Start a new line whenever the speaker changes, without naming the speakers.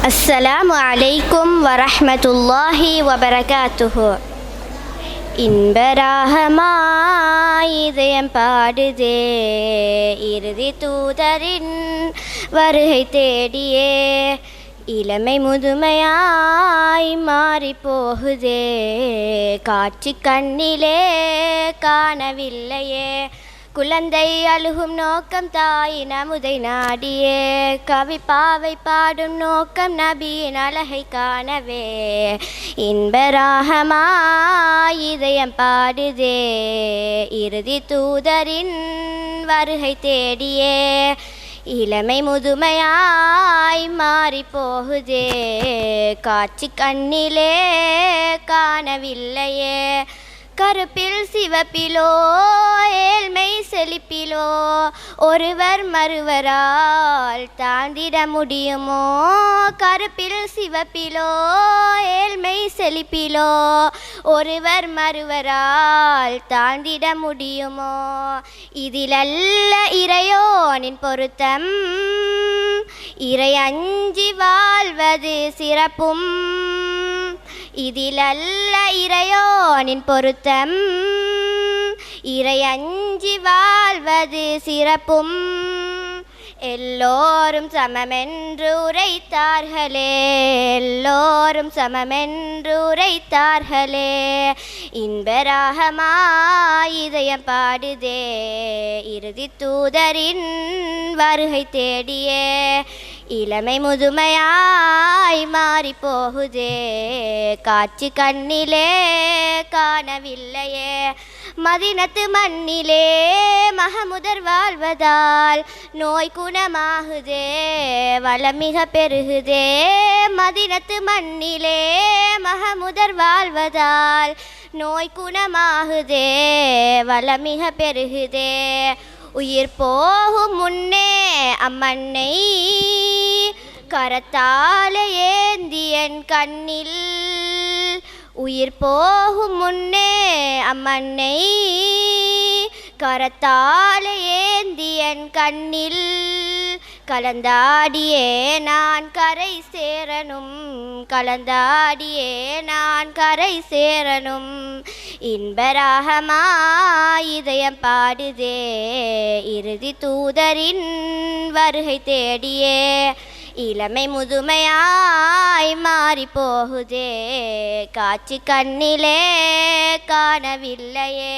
அஸ்ஸலாமு அலைக்கும் வரஹ்மத்துல்லாஹி வபரகாத்துஹு. இன்பராகமாய் இதயம் பாடுதே இறுதி தூதரின் வருகை தேடியே, இளமை முதுமையாய் மாறி போகுதே காட்சி கண்ணிலே காணவில்லையே, குழந்தை அழுகும் நோக்கம் தாயின் அமுதை நாடியே, கவி பாவை பாடும் நோக்கம் நபியின் அழகை காணவே, இன்பராகமாய் இதயம் பாடுதே இறுதி தூதரின் வருகை தேடியே, இளமை முதுமையாய் மாறி போகுதே காட்சி கண்ணிலே காணவில்லையே, கருப்பில் சிவப்பிலோ ஏழ்மை செழிப்பிலோ ஒருவர் மறுவரால் தாண்டிட முடியுமோ, கருப்பில் சிவப்பிலோ ஏழ்மை செழிப்பிலோ ஒருவர் மறுவரால் தாண்டிட முடியுமோ, இதிலல்ல இறையோனின் பொருத்தம் இறை அஞ்சி வாழ்வது சிறப்பும், இதிலல்ல இறையோனின் பொருத்தம் இறை அஞ்சி வாழ்வது சிறப்பும், எல்லோரும் சமமென்று உரைத்தார்களே எல்லோரும் சமமென்று உரைத்தார்களே, இன்பராகமாய் இதயம் பாடுதே இறுதி தூதரின் வருகை தேடியே, இளமை முதுமையாய் மாறி போகுதே காட்சி கண்ணிலே காணவில்லையே, மதினத்து மண்ணிலே மகமுதர் வாழ்வதால் நோய் குணமாகுதே வளம் மிக பெருகுதே, மதினத்து மண்ணிலே மகமுதர் வாழ்வதால் நோய் குணமாகுதே வளம் மிக பெருகுதே, உயிர் போகும் முன்னே அம்மண்ணை கரத்தால ஏந்தியன் கண்ணில், உயிர் போகும் முன்னே அம்மண்ணை கரத்தால ஏந்தியன் கண்ணில், கலந்தாடியே நான் கரை சேரனும் கலந்தாடியே நான் கரை சேரனும், இன்பராகமாய் இதயம் பாடுதே இறுதி தூதரின் வருகை தேடியே, இளமை முதுமையாய் மாறி போகுதே காட்சி கண்ணிலே காணவில்லையே.